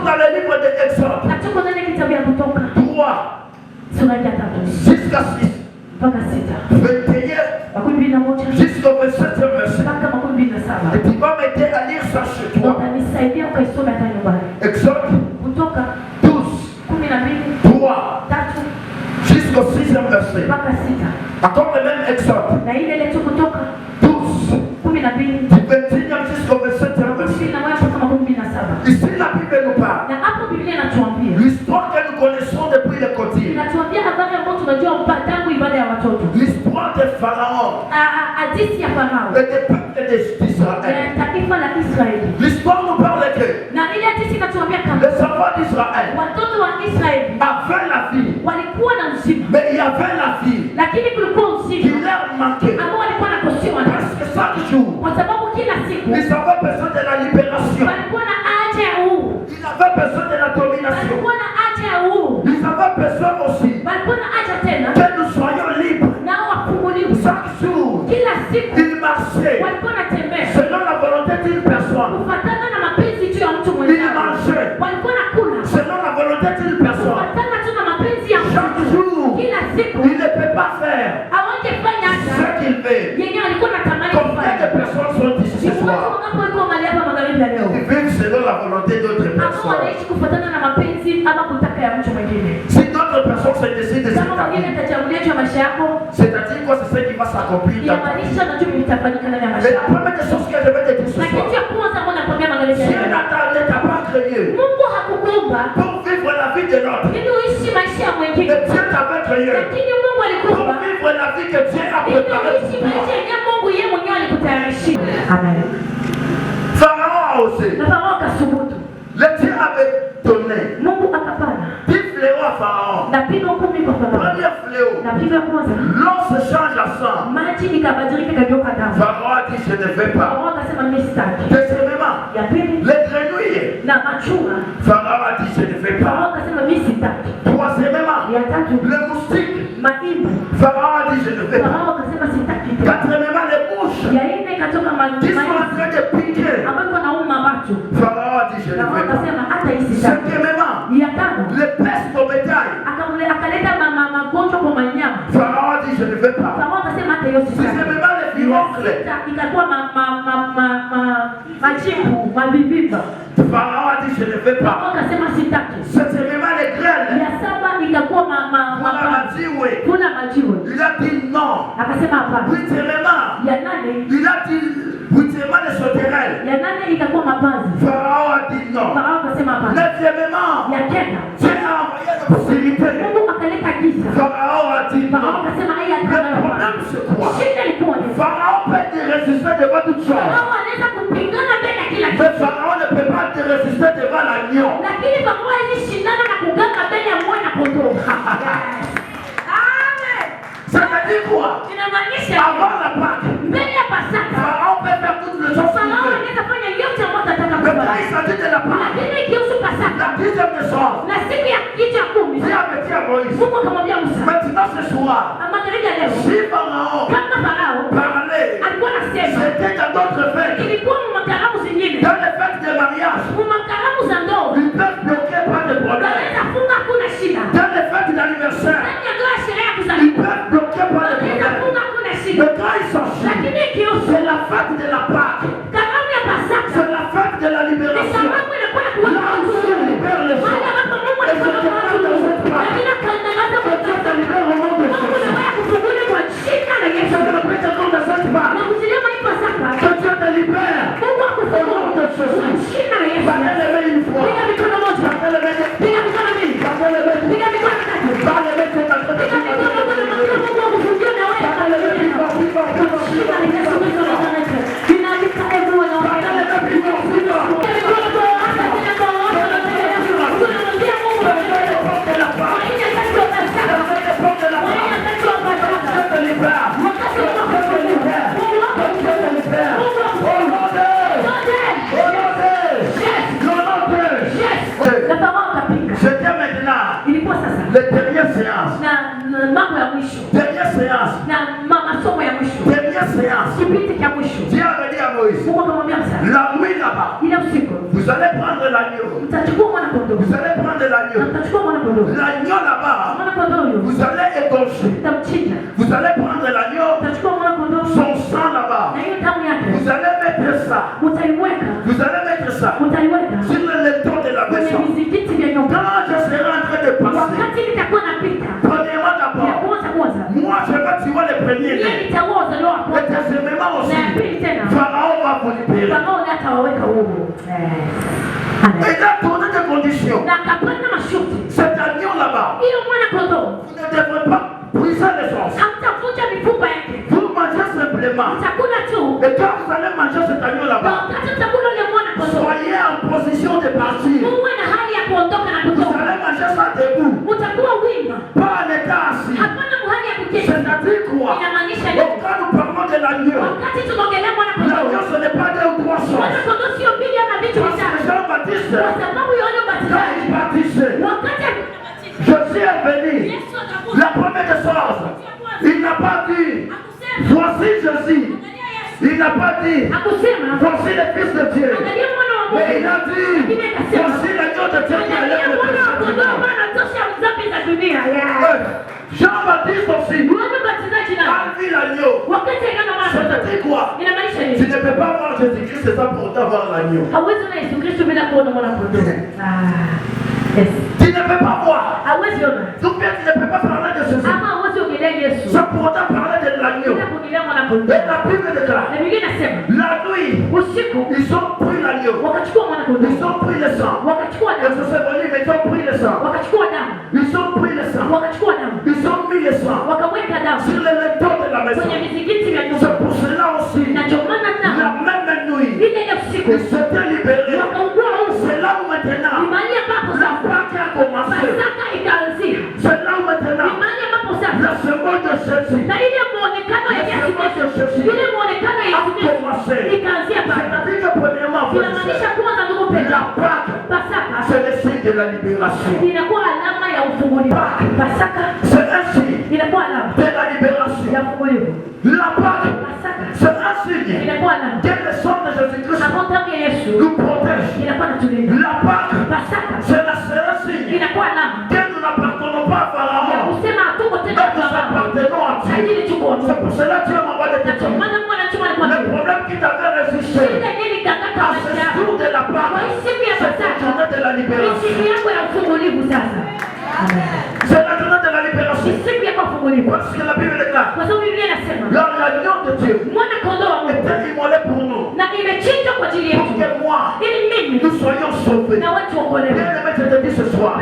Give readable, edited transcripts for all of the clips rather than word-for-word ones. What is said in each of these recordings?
sommes dans le livre de Exode. 3 jusqu'à 6. 21 jusqu'au 27e verset. Et tu vas m'aider à lire ça chez toi. Exode 12 3 jusqu'au 6e verset. Encore le même Exode 12 du 21e jusqu'au 27e verset. Ici la Bible nous parle. L'histoire que nous connaissons depuis le quotidien. L'histoire de Pharaon et des peuples d'Israël. L'histoire nous parle que les enfants d'Israël avaient la vie, mais il y avait la vie qui leur manquait. Parce que chaque jour, ils avaient besoin de la libération. Ils avaient besoin de la domination. Ils avaient besoin aussi que nous soyons libres. Chaque jour, ils marchaient selon la volonté d'une personne. Ils mangeaient selon la volonté d'une personne. Chaque jour, il ne peut pas faire ce qu'il veut. Combien de personnes sont ici ce soir? Ils vivent selon la volonté d'autres personnes. Si d'autres personnes se décident de s'établir, c'est-à-dire que c'est ce qui va s'accomplir dans ta vie. Mais la première des choses que je vais te dire ce soir, Dieu ne t'a pas créé pour vivre la vie de l'autre. Mais Dieu t'avait créé pour vivre la vie que Dieu a préparée pour toi. Amen. Pharaon a osé. Le Dieu avait donné 10 fléaux à Pharaon. Premier fléau, l'eau se change à sang. Pharaon a dit je ne vais pas. Deuxièmement, les grenouilles. Pharaon a dit je ne vais pas. Troisièmement, le moustique. Pharaon a dit je ne vais pas. Quatrièmement, les mouches qui sont en train de piquer. Pharaon a dit je ne vais pas. Cinquièmement, les pestes au bétail. Pharaon a dit je ne vais pas. Sixièmement, les miracles. Pharaon a dit je ne vais pas. Septièmement, les graines. Il a dit non. Huitièmement, il a dit les sauterelles. Pharaon a dit non. Neuvièmement, Dieu a envoyé l'obscurité. Pharaon a dit non. Le problème c'est quoi? Pharaon peut te résister devant toute chose. Mais Pharaon ne peut pas te résister devant l'agneau. Ça veut dire quoi? Avant la Pâque, Pharaon peut faire toutes les choses qu'il veut. Mais quand il s'agit de la Pâque, la deuxième des choses, Dieu avait dit à Moïse, maintenant ce soir, si Pharaon parlait, c'était dans d'autres fêtes. Dans les fêtes de mariage, ils peuvent bloquer pas de problème. Dans les fêtes d'anniversaire, ils peuvent bloquer pas de problème. Mais quand ils sont chers, c'est la fête de la Pâque. C'est la fête de la libération. Là où Dieu libère les gens. Et je te parle de cette Pâque. Que Dieu te libère au nom de Jésus. Je te répète au nom de cette Pâque. Que Dieu te libère au nom de Jésus. Battez-les une fois. C'était maintenant les dernières séances. Dernière séance. Dieu avait dit à Moïse, la nuit là-bas. Vous allez prendre l'agneau. Vous allez prendre l'agneau. L'agneau là-bas. Vous allez égorger. Vous allez prendre l'agneau. Son sang là-bas. Vous allez mettre ça. Vous allez mettre ça sur le letton de la maison. Quand je serai en train de passer, premièrement d'abord, moi je vais tuer les premiers. Et deuxièmement aussi, Pharaon va vous libérer. Et dans toutes les conditions, cet agneau là-bas, vous ne devrez pas briser les os. Vous mangez simplement. Et quand vous allez manger cet agneau là-bas, soyez en position de partir. Vous allez manger ça debout, pas en état assis. C'est-à-dire quoi? Donc quand nous parlons de l'agneau, l'agneau ce n'est pas deux ou trois choses. Parce que Jean-Baptiste, quand il baptisait, Jésus est venu. La première des choses, il n'a pas dit voici Jésus. Il n'a pas dit voici le Fils de Dieu. Mais il a dit voici l'agneau de Dieu qui allait le péché. Jean-Baptiste aussi a vu l'agneau. C'est-à-dire quoi? Tu ne peux pas voir Jésus-Christ, c'est ça pour avoir l'agneau. Tu ne peux pas voir. Donc bien tu ne peux pas parler de Jésus. Ça pour autant parler de l'agneau. Et la Bible déclare, la nuit, ils ont pris l'agneau. Ils ont pris le sang. Et je sais venir, mais ils ont pris le sang. Ils ont pris le sang. Ils ont mis le sang sur le letton de la maison. C'est pour cela aussi, la même nuit, ils s'étaient libérés. C'est là où maintenant la Pâque a commencé. C'est là où maintenant la semaine de Jésus, a commencé. C'est-à-dire que premièrement, la Pâque, c'est le signe de la libération. C'est un signe de la libération. La Pâque, c'est un signe que le sang de Jésus-Christ nous protège. La Pâque, c'est un signe que nous n'appartenons pas à Pharaon, mais nous appartenons à Dieu. C'est pour cela que Dieu m'envoie des témoins. Le problème qui t'avait résisté à ce jour de la Pâque, c'est la journée de la libération. C'est la journée de la libération. Parce que la Bible déclare, l'agneau de Dieu était immolé pour nous, pour que moi, nous soyons sauvés. Bien aimé, je te dis ce soir, en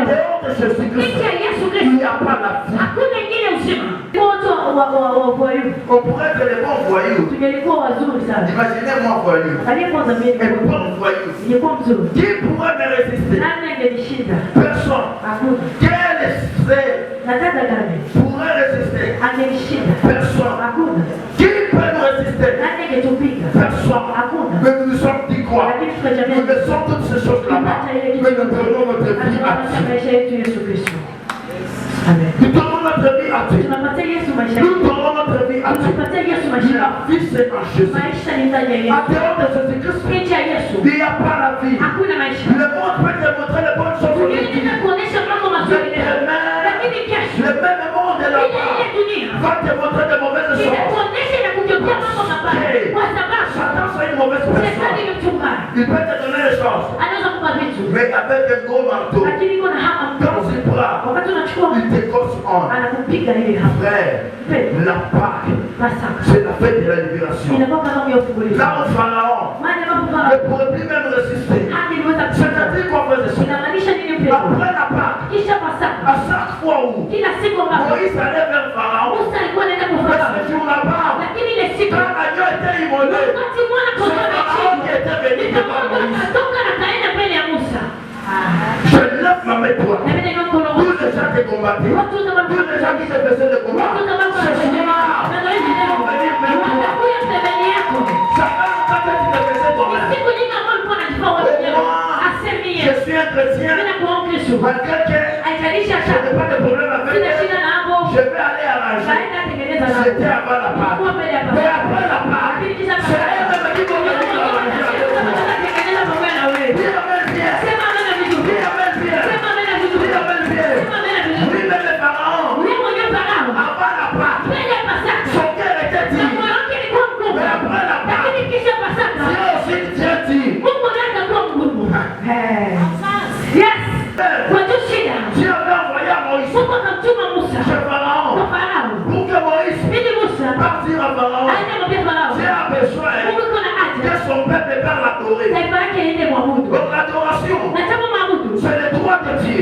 dehors de Jésus-Christ, il n'y a pas la vie. On pourrait être les bons voyous. Imaginez-moi voyou. Et bon voyou. Qui pourrait me résister? Personne. Quel esprit pourrait résister? Personne. Qui peut nous résister? Personne. Mais nous nous sommes dit quoi? Nous laissons toutes ces choses là-bas. Mais nous donnons notre vie à Dieu. Nous donnons notre vie à Dieu. Nous donnons notre vie à Dieu. La vie c'est en Jésus. En dehors de Jésus-Christ, il n'y a pas la vie. Le monde peut te montrer les bonnes choses aujourd'hui. Le même monde de là-bas va te montrer de mauvaises choses. Satan c'est une mauvaise personne. Il peut te donner les choses, mais avec un gros marteau. Quand il prend, il t'écorce en. Frère, la Pâque, c'est la fête de la libération. Là où Pharaon ne pourrait plus même résister. C'est-à-dire qu'on faisait ça. Après la Pâque, à chaque fois où Moïse allait vers Pharaon, ce jour-là-bas, quand l'agneau était immolé, c'est Pharaon qui était venu devant Moïse. Je lève ma main toi. Tous les gens qui combattent, tous les gens qui se faisaient de combat, ce soir, ils vont venir vers toi. Chacun quand tu te faisais toi-même. Je suis un chrétien, malgré que je n'ai pas de problème avec eux, je vais aller arranger. C'était avant la Pâque. Mais après la Pâque, c'est elle-même qui va venir arranger. Yes. Dieu avait envoyé à Moïse chez Pharaon pour que Moïse partir à Pharaon. Dieu a besoin que son peuple parle l'adorer. Donc l'adoration, c'est le droit de Dieu.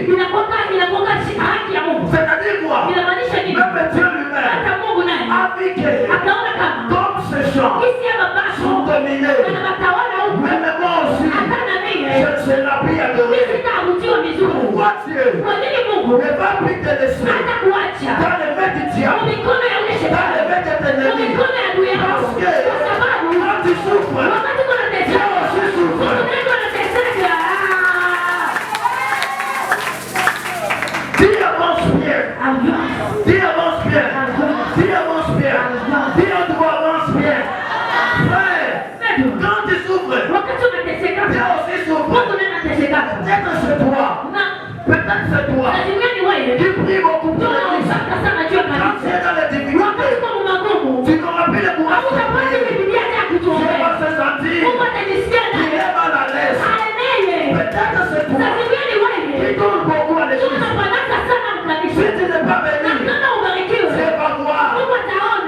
C'est-à-dire quoi? Même Dieu lui-même a vu que comme ces gens sont dominés, même moi aussi, je ne serai plus adoré. Pourquoi Dieu ne va plus te laisser dans les mains du diable, dans les mains de tes ennemis? Parce que quand tu souffres, Dieu aussi souffre. Dis avance bien. Dis avance bien. Dis avance bien. Dis on doit avance bien. Frère, quand tu souffres, Dieu aussi souffre. Peut-être c'est toi. Peut-être c'est toi qui prie beaucoup pour l'église. Quand tu es dans les difficultés, tu n'auras plus le courage de prier. Tu vas se sentir qu'il est mal à l'aise. Peut-être c'est toi qui tourne beaucoup à l'église. Si tu n'es pas venu, c'est pas toi.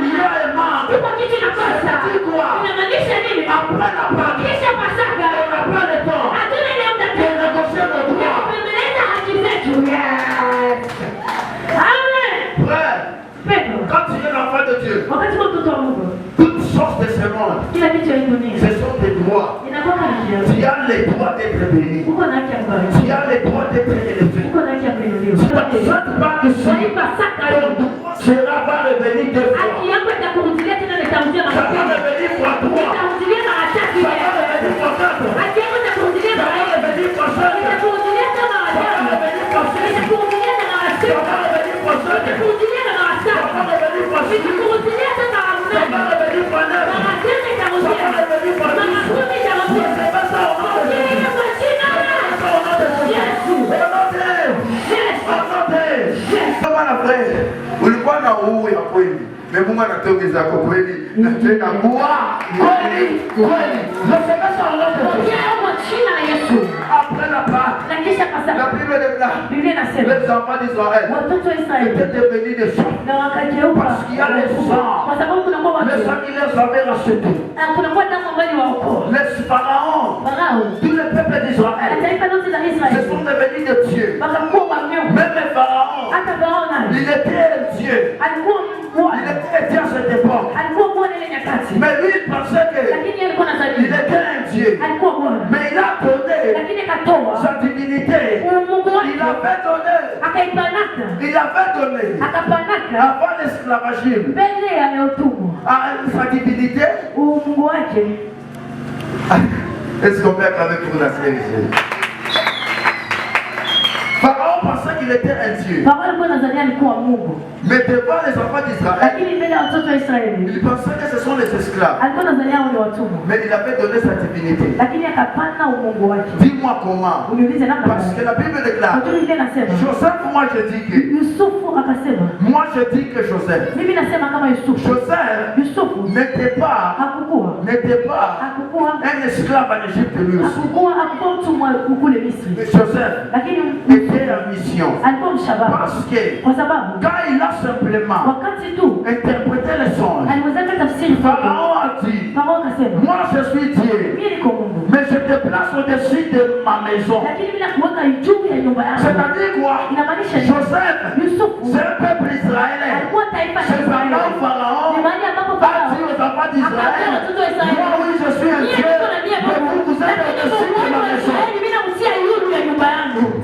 Il y a un manque. C'est quoi? Après la Pâque, on n'a pas le temps de négocier nos droits. Frère, quand tu es l'enfant de Dieu, toutes sortes de ce monde, ce sont des droits. Tu as les droits d'être béni. Tu as les droits d'être élevé. Cette vague-ci, ton droit sera pas revenu deux fois. Ça va revenir fois 3. Ça va revenir fois 4. Ça va revenir fois 5. Ça va revenir fois 6. Ça va revenir fois 7. Ça va revenir fois 8. Ça va revenir fois 9. Ça va revenir fois 10. C'est pas ça, on a ulikuwa na uhuru ya kweli. Mungu anatokeza kwa kweli na tena kuwa kweli. Nasemesha wote après la Pâque, la Bible déclare les enfants d'Israël étaient devenus des saints parce qu'il y a les sang. Le sang qui les avait rachetés. Les pharaons, tous les peuples d'Israël se sont devenus des dieux. Même les pharaons, il était un dieu. Il était à cette époque. Mais lui il pensait qu'il était un dieu. Mais il a donné sa divinité. Il avait donné avant l'esclavagisme à sa divinité. Est-ce qu'on peut acclamer pour la série? Pharaon pensait qu'il était un dieu. Mais devant les enfants d'Israël, il pensait que ce sont les esclaves. Mais il avait donné sa divinité. Dis-moi comment. Parce que la Bible déclare Joseph, moi je dis que Joseph n'était pas un esclave en Égypte lui aussi. Mais Joseph était en mission. Parce que quand il a simplement interprété les songes, Pharaon a dit, moi je suis Dieu, mais je te place au-dessus de ma maison. C'est-à-dire quoi? Joseph, c'est un peuple israélien. C'est Pharaon a dit aux enfants d'Israël, moi oui je suis un Dieu, mais vous êtes au-dessus